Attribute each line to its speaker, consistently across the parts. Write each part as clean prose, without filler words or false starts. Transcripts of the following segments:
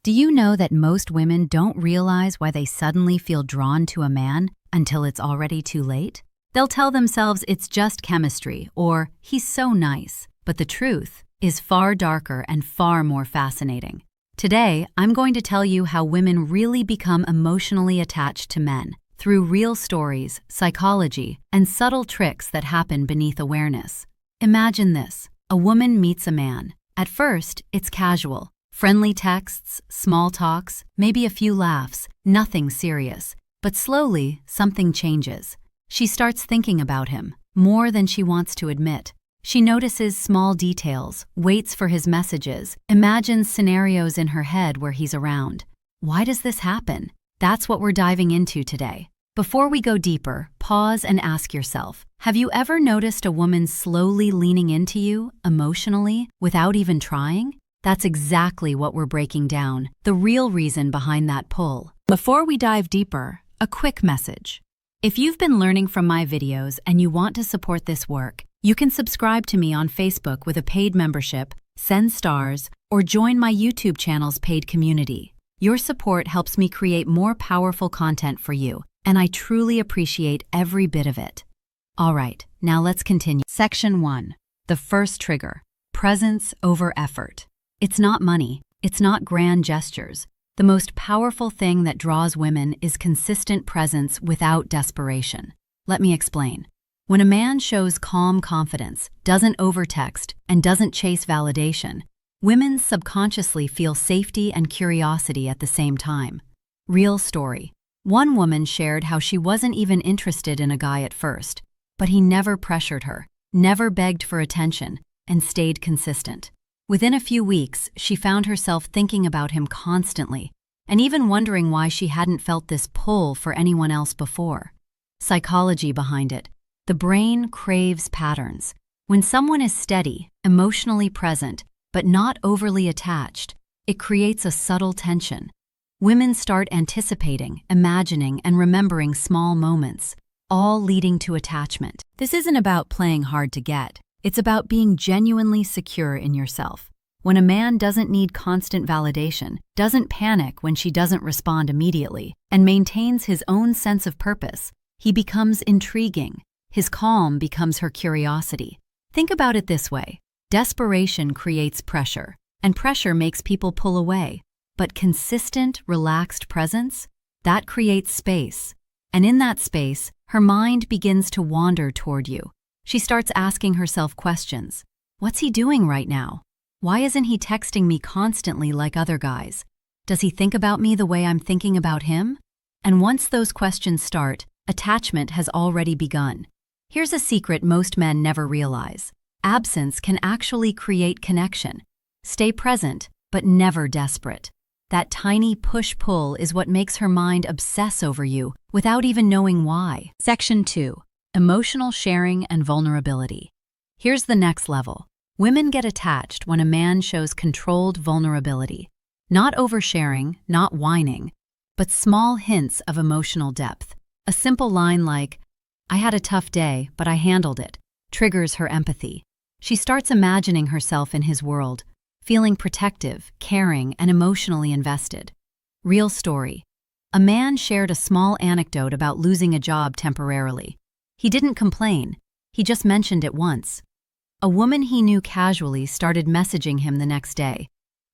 Speaker 1: Do you know that most women don't realize why they suddenly feel drawn to a man until it's already too late? They'll tell themselves it's just chemistry or he's so nice, but the truth is far darker and far more fascinating. Today, I'm going to tell you how women really become emotionally attached to men through real stories, psychology, and subtle tricks that happen beneath awareness. Imagine this: a woman meets a man. At first, it's casual. Friendly texts, small talks, maybe a few laughs, nothing serious. But slowly, something changes. She starts thinking about him, more than she wants to admit. She notices small details, waits for his messages, imagines scenarios in her head where he's around. Why does this happen? That's what we're diving into today. Before we go deeper, pause and ask yourself, have you ever noticed a woman slowly leaning into you, emotionally, without even trying? That's exactly what we're breaking down, the real reason behind that pull. Before we dive deeper, a quick message. If you've been learning from my videos and you want to support this work, you can subscribe to me on Facebook with a paid membership, send stars, or join my YouTube channel's paid community. Your support helps me create more powerful content for you, and I truly appreciate every bit of it. All right, now let's continue. Section 1. The first trigger: presence over effort. It's not money, it's not grand gestures. The most powerful thing that draws women is consistent presence without desperation. Let me explain. When a man shows calm confidence, doesn't overtext, and doesn't chase validation, women subconsciously feel safety and curiosity at the same time. Real story. One woman shared how she wasn't even interested in a guy at first, but he never pressured her, never begged for attention, and stayed consistent. Within a few weeks, she found herself thinking about him constantly, and even wondering why she hadn't felt this pull for anyone else before. Psychology behind it. The brain craves patterns. When someone is steady, emotionally present, but not overly attached, it creates a subtle tension. Women start anticipating, imagining, and remembering small moments, all leading to attachment. This isn't about playing hard to get. It's about being genuinely secure in yourself. When a man doesn't need constant validation, doesn't panic when she doesn't respond immediately, and maintains his own sense of purpose, he becomes intriguing. His calm becomes her curiosity. Think about it this way: desperation creates pressure, and pressure makes people pull away. But consistent, relaxed presence, that creates space. And in that space, her mind begins to wander toward you. She starts asking herself questions. What's he doing right now? Why isn't he texting me constantly like other guys? Does he think about me the way I'm thinking about him? And once those questions start, attachment has already begun. Here's a secret most men never realize. Absence can actually create connection. Stay present, but never desperate. That tiny push-pull is what makes her mind obsess over you without even knowing why. Section 2. Emotional sharing and vulnerability. Here's the next level. Women get attached when a man shows controlled vulnerability. Not oversharing, not whining, but small hints of emotional depth. A simple line like, "I had a tough day, but I handled it," triggers her empathy. She starts imagining herself in his world, feeling protective, caring, and emotionally invested. Real story. A man shared a small anecdote about losing a job temporarily. He didn't complain, he just mentioned it once. A woman he knew casually started messaging him the next day,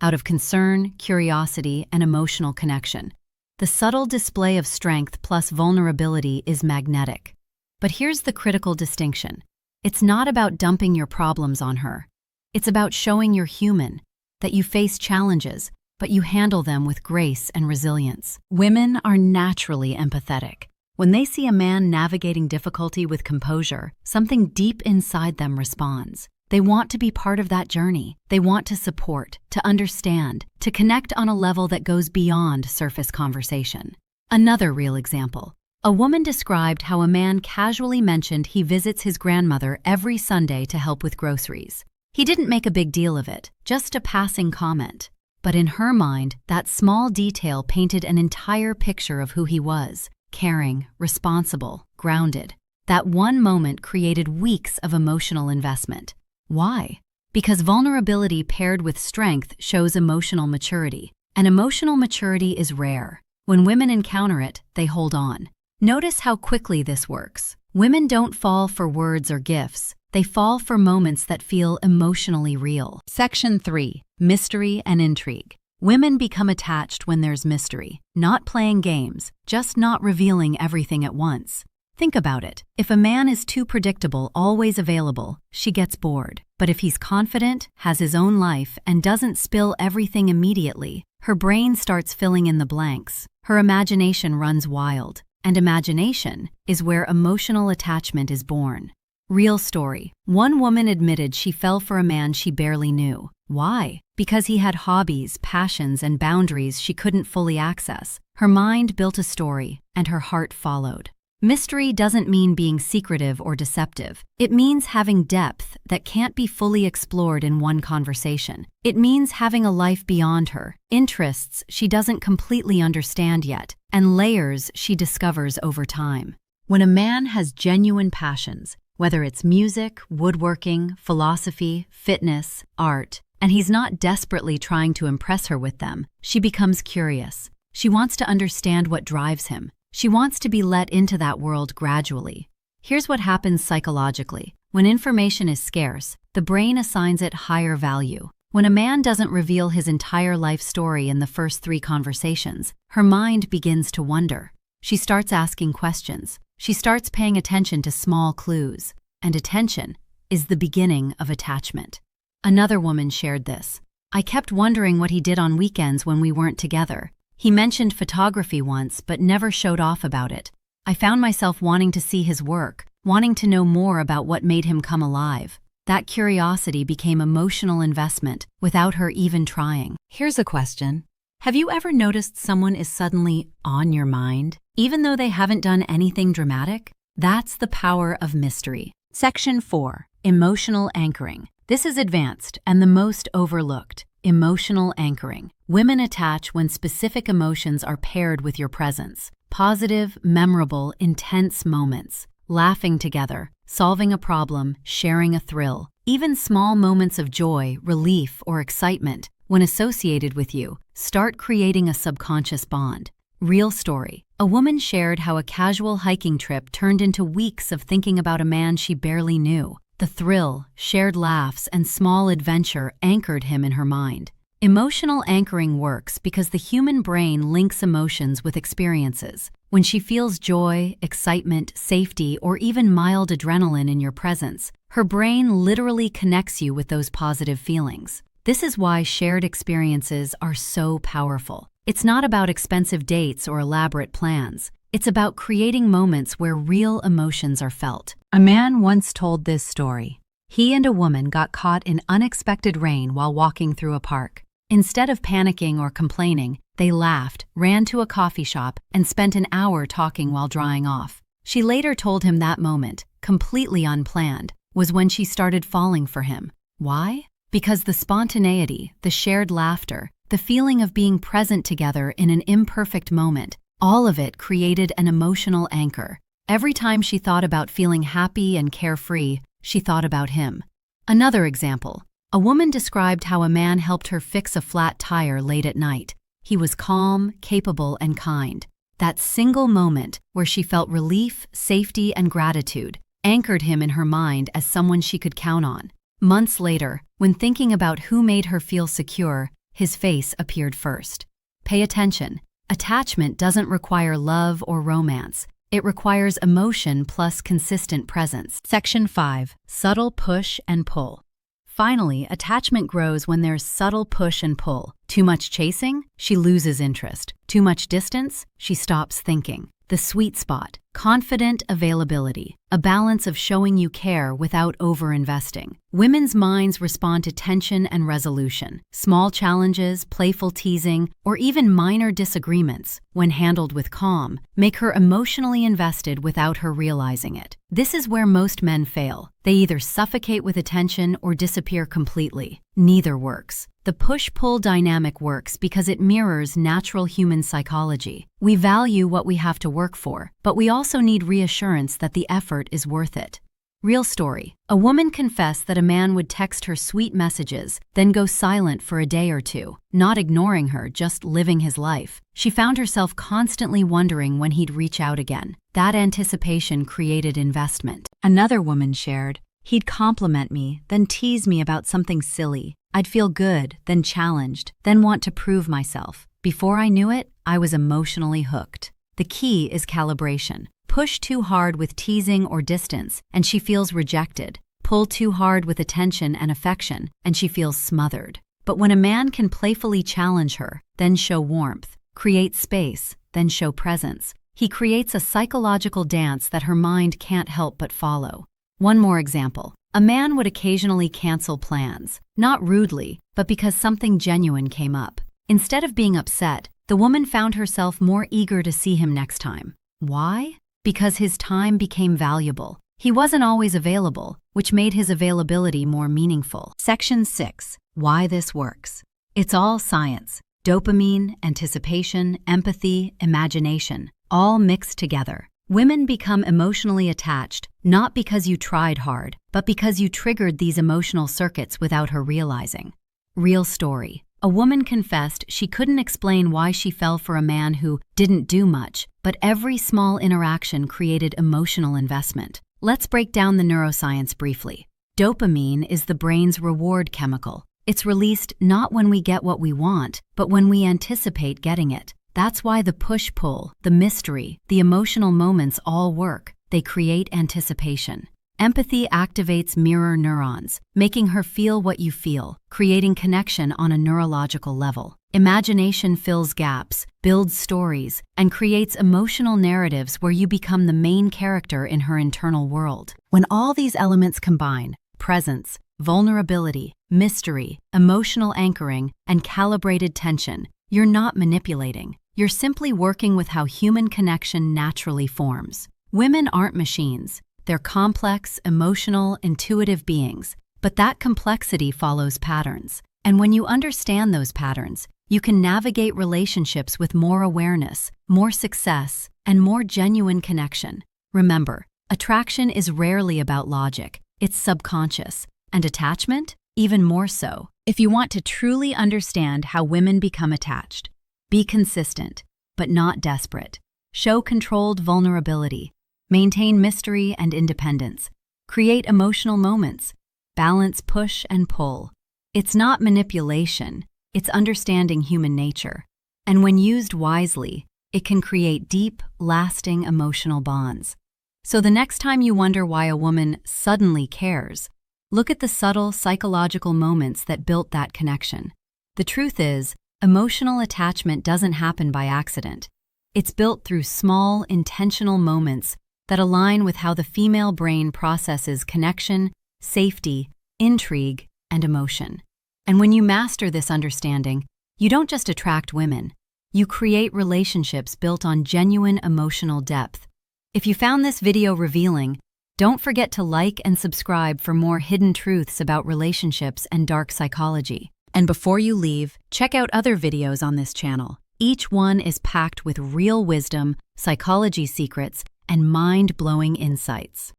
Speaker 1: out of concern, curiosity, and emotional connection. The subtle display of strength plus vulnerability is magnetic. But here's the critical distinction. It's not about dumping your problems on her. It's about showing you're human, that you face challenges, but you handle them with grace and resilience. Women are naturally empathetic. When they see a man navigating difficulty with composure, something deep inside them responds. They want to be part of that journey. They want to support, to understand, to connect on a level that goes beyond surface conversation. Another real example. A woman described how a man casually mentioned he visits his grandmother every Sunday to help with groceries. He didn't make a big deal of it, just a passing comment. But in her mind, that small detail painted an entire picture of who he was. Caring, responsible, grounded. That one moment created weeks of emotional investment. Why? Because vulnerability paired with strength shows emotional maturity. And emotional maturity is rare. When women encounter it, they hold on. Notice how quickly this works. Women don't fall for words or gifts. They fall for moments that feel emotionally real. Section 3. Mystery and intrigue. Women become attached when there's mystery. Not playing games, just not revealing everything at once. Think about it. If a man is too predictable, always available, she gets bored. But if he's confident, has his own life, and doesn't spill everything immediately, her brain starts filling in the blanks. Her imagination runs wild. And imagination is where emotional attachment is born. Real story. One woman admitted she fell for a man she barely knew. Why? Because he had hobbies, passions, and boundaries she couldn't fully access. Her mind built a story, and her heart followed. Mystery doesn't mean being secretive or deceptive. It means having depth that can't be fully explored in one conversation. It means having a life beyond her, interests she doesn't completely understand yet, and layers she discovers over time. When a man has genuine passions, whether it's music, woodworking, philosophy, fitness, art, and he's not desperately trying to impress her with them, she becomes curious. She wants to understand what drives him. She wants to be let into that world gradually. Here's what happens psychologically. When information is scarce, the brain assigns it higher value. When a man doesn't reveal his entire life story in the first 3 conversations, her mind begins to wonder. She starts asking questions. She starts paying attention to small clues. And attention is the beginning of attachment. Another woman shared this. I kept wondering what he did on weekends when we weren't together. He mentioned photography once, but never showed off about it. I found myself wanting to see his work, wanting to know more about what made him come alive. That curiosity became emotional investment without her even trying. Here's a question. Have you ever noticed someone is suddenly on your mind, even though they haven't done anything dramatic? That's the power of mystery. Section 4. Emotional anchoring. This is advanced and the most overlooked. Emotional anchoring. Women attach when specific emotions are paired with your presence. Positive, memorable, intense moments. Laughing together, solving a problem, sharing a thrill. Even small moments of joy, relief, or excitement, when associated with you, start creating a subconscious bond. Real story. A woman shared how a casual hiking trip turned into weeks of thinking about a man she barely knew. The thrill, shared laughs, and small adventure anchored him in her mind. Emotional anchoring works because the human brain links emotions with experiences. When she feels joy, excitement, safety, or even mild adrenaline in your presence, her brain literally connects you with those positive feelings. This is why shared experiences are so powerful. It's not about expensive dates or elaborate plans. It's about creating moments where real emotions are felt. A man once told this story. He and a woman got caught in unexpected rain while walking through a park. Instead of panicking or complaining, they laughed, ran to a coffee shop, and spent an hour talking while drying off. She later told him that moment, completely unplanned, was when she started falling for him. Why? Because the spontaneity, the shared laughter, the feeling of being present together in an imperfect moment, all of it created an emotional anchor. Every time she thought about feeling happy and carefree, she thought about him. Another example. A woman described how a man helped her fix a flat tire late at night. He was calm, capable, and kind. That single moment, where she felt relief, safety, and gratitude, anchored him in her mind as someone she could count on. Months later, when thinking about who made her feel secure, his face appeared first. Pay attention. Attachment doesn't require love or romance. It requires emotion plus consistent presence. Section 5. Subtle push and pull. Finally, attachment grows when there's subtle push and pull. Too much chasing? She loses interest. Too much distance? She stops thinking. The sweet spot. Confident availability. A balance of showing you care without over-investing. Women's minds respond to tension and resolution. Small challenges, playful teasing, or even minor disagreements, when handled with calm, make her emotionally invested without her realizing it. This is where most men fail. They either suffocate with attention or disappear completely. Neither works. The push-pull dynamic works because it mirrors natural human psychology. We value what we have to work for, but we also need reassurance that the effort is worth it. Real story. A woman confessed that a man would text her sweet messages, then go silent for a day or two, not ignoring her, just living his life. She found herself constantly wondering when he'd reach out again. That anticipation created investment. Another woman shared, "He'd compliment me, then tease me about something silly. I'd feel good, then challenged, then want to prove myself. Before I knew it, I was emotionally hooked." The key is calibration. Push too hard with teasing or distance, and she feels rejected. Pull too hard with attention and affection, and she feels smothered. But when a man can playfully challenge her, then show warmth, create space, then show presence, he creates a psychological dance that her mind can't help but follow. One more example. A man would occasionally cancel plans, not rudely, but because something genuine came up. Instead of being upset, the woman found herself more eager to see him next time. Why? Because his time became valuable. He wasn't always available, which made his availability more meaningful. Section 6. Why this works. It's all science. Dopamine, anticipation, empathy, imagination, all mixed together. Women become emotionally attached, not because you tried hard, but because you triggered these emotional circuits without her realizing. Real story. A woman confessed she couldn't explain why she fell for a man who didn't do much, but every small interaction created emotional investment. Let's break down the neuroscience briefly. Dopamine is the brain's reward chemical. It's released not when we get what we want, but when we anticipate getting it. That's why the push-pull, the mystery, the emotional moments all work. They create anticipation. Empathy activates mirror neurons, making her feel what you feel, creating connection on a neurological level. Imagination fills gaps, builds stories, and creates emotional narratives where you become the main character in her internal world. When all these elements combine, presence, vulnerability, mystery, emotional anchoring, and calibrated tension, you're not manipulating. You're simply working with how human connection naturally forms. Women aren't machines. They're complex, emotional, intuitive beings, but that complexity follows patterns. And when you understand those patterns, you can navigate relationships with more awareness, more success, and more genuine connection. Remember, attraction is rarely about logic. It's subconscious. And attachment? Even more so. If you want to truly understand how women become attached, be consistent, but not desperate. Show controlled vulnerability. Maintain mystery and independence. Create emotional moments. Balance push and pull. It's not manipulation, it's understanding human nature. And when used wisely, it can create deep, lasting emotional bonds. So the next time you wonder why a woman suddenly cares, look at the subtle psychological moments that built that connection. The truth is, emotional attachment doesn't happen by accident. It's built through small, intentional moments that align with how the female brain processes connection, safety, intrigue, and emotion. And when you master this understanding, you don't just attract women, you create relationships built on genuine emotional depth. If you found this video revealing, don't forget to like and subscribe for more hidden truths about relationships and dark psychology. And before you leave, check out other videos on this channel. Each one is packed with real wisdom, psychology secrets, and mind-blowing insights.